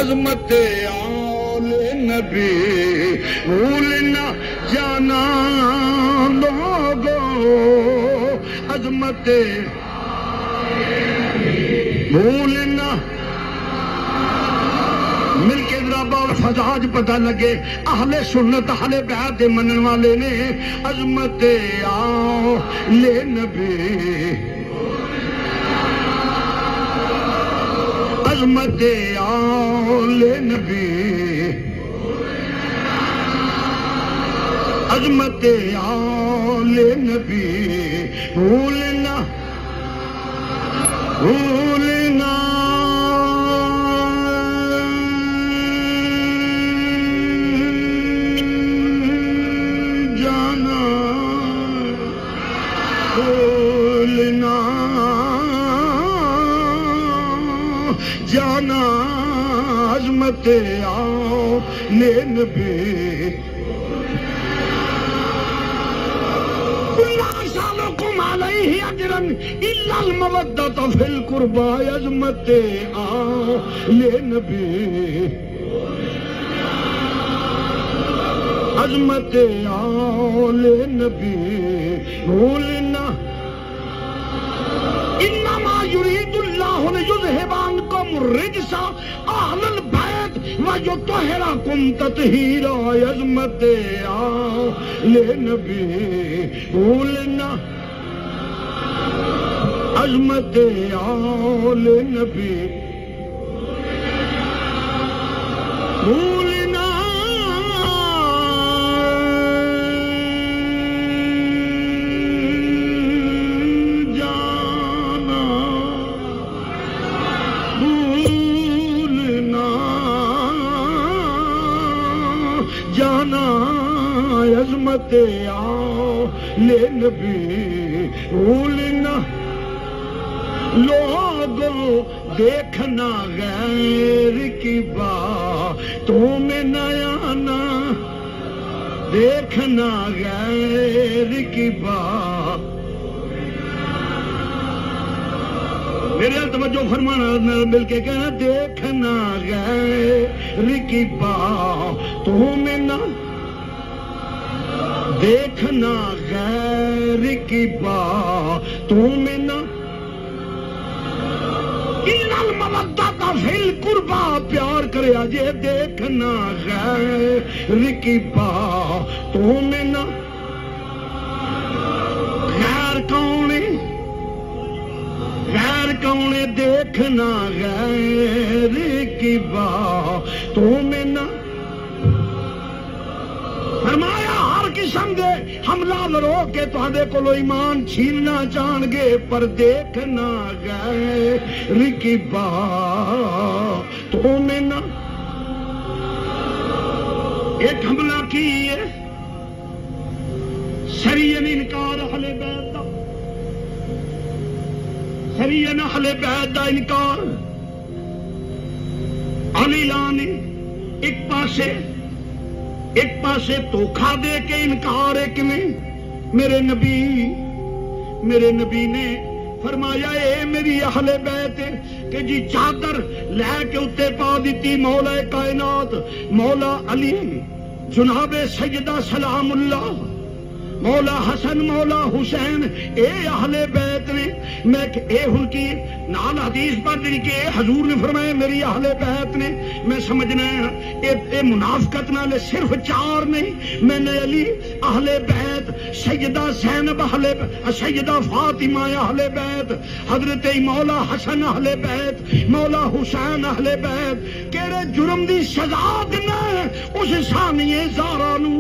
عظمت آل نبی بھول نہ جانا لوگو عظمت بھول نہ مل کے ذرا فضاج پتہ لگے اہل سنت اہل بیعت منن والے نے عظمت آل نبی عظمت آل نبی عظمت آل نبی بھولنا بھولنا جانا بھولنا جانا عظمت آل نبی سالکم علیہ اجرن الا المودۃ فی القربى عظمت آل نبی عظمت آل نبی بھولنا انما یرید اللہ لیذھب عنکم الرجس اہل البیت ویطہرکم تطہیرا عظمت آل نبی بھولنا عظمت آل نبی بھولنا جانا عظمت آل نبی بھولنا لوگوں دیکھنا غیر کی باتوں میں نہ آنا دیکھنا غیر کی بات میرے توجہ فرمانا مل کے کہنا دیکھنا غیر کی باتوں میں نہ دیکھنا غیر کی باتوں میں نہ الا المودۃ فی القربى پیار کرے اجے دیکھنا غیر کی باتوں میں نہ غیر کون غیر کون دیکھنا غیر کی باتوں میں نہ فرمایا ہر قسم دے حملہ لرو کے تہاڈے کولوں ایمان چھیننا چاہن گے پر دیکھنا غیر کی باتوں میں نہ ایک حملہ کی ہے شریعن انکار اہل بیت دا شریعن اہل بیت دا انکار علی لانی ایک پاسے دھوکھا دے کے انکار ایک نے میرے نبی نے فرمایا اے میری اہل بیت کہ جی چادر لے کے اتے پا دیتی مولا کائنات مولا علی جناب سیدہ سلام اللہ مولا حسن مولا حسین اے اہل بیت نے میں اے ہن کی نال حدیث پڑھ دی کہ حضور نے فرمایا میری اہل بیت نے میں سمجھنا ہے اے منافقت نال صرف 4 نہیں میں نے علی اہل بیت سیدہ زینب سیدہ فاطمہ اہل بیت حضرت مولا حسن اہل بیت مولا حسین اہل بیت کیڑے جرم دی سزا دینا اس ثانیے زہرا نو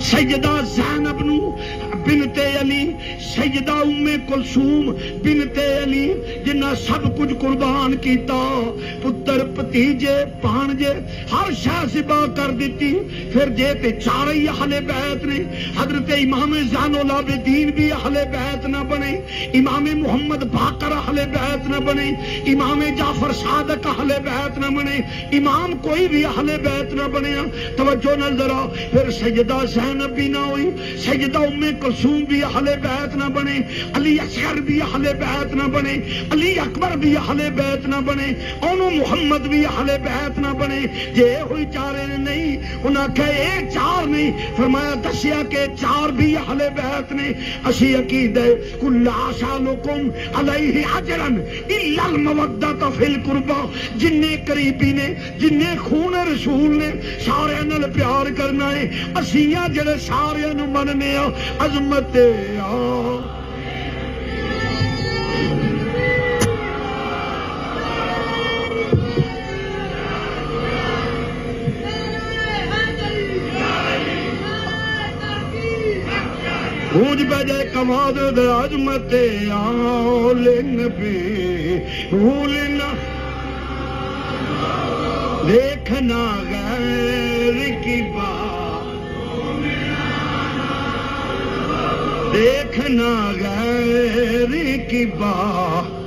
سیدہ زینب نو بنت علی سیدہ ام کلثوم بنت علی جنہ سب کچھ قربان کیتا پتر پتیجے بھانجے ہر شے ذبح کر دیتی پھر جے تے 4 ہی اہل بیت نے حضرت امام زین العابدین بھی اہل بیت نہ بنے امام محمد باقر اہل بیت نہ بنے امام جعفر صادق اہل بیت نہ بنے امام کوئی بھی اہل بیت نہ بنے توجہ نہ ذرا پھر سیدہ زینب زینب بھی نہ ہوئی، سیدہ ام کلثوم بھی اہل بیت نہ بنے، علی اصغر بھی اہل بیت نہ بنے، علی اکبر بھی اہل بیت نہ بنے، اونوں محمد بھی اہل بیت نہ بنے، جے ہوئی چارے نہیں انہاں کہے اے چار نہیں، فرمایا دسیا کہ چار بھی اہل بیت نے۔ اسی عقیدہ کل آسالکم علیہ اجرا الا المودۃ فی القربى، جننے قریبی نے جننے خون رسول نے سارے نال پیار کرنا ہے، اسیاں جڑے سارے نو مننے آ عظمت آ گونج بجائے کماد دے عظمت آل نبی بھولنا دیکھنا غیر کی بات، دیکھنا غیر کی بات،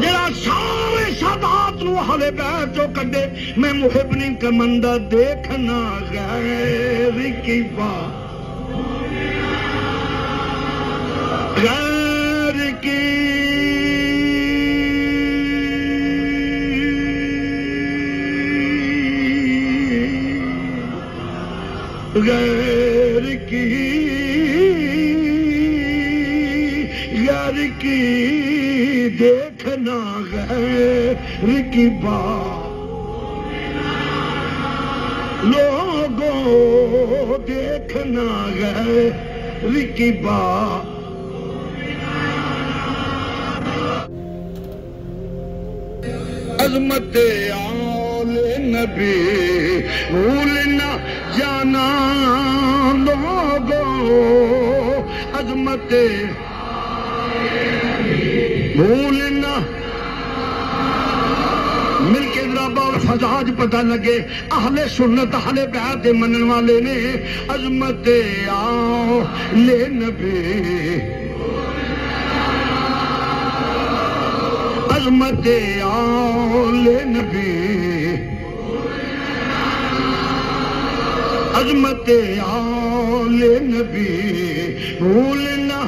جڑا سارے سادات نو اہل بیت جو کڈے میں محب نہیں کمندہ، دیکھنا غیر کی بات، غیر کی غیر کی غیر کی دیکھنا غیر کی بات، لوگوں دیکھنا غیر کی بات، عظمت آل نبی بھولنا جانا لوگوں، عظمت بھولنا، مل کے ذرا بول فضاج پتہ لگے اہل سنت اہل بیت منن والے نے، عظمت آل نبی، عظمت آل نبی، عظمت آل نبی بھولنا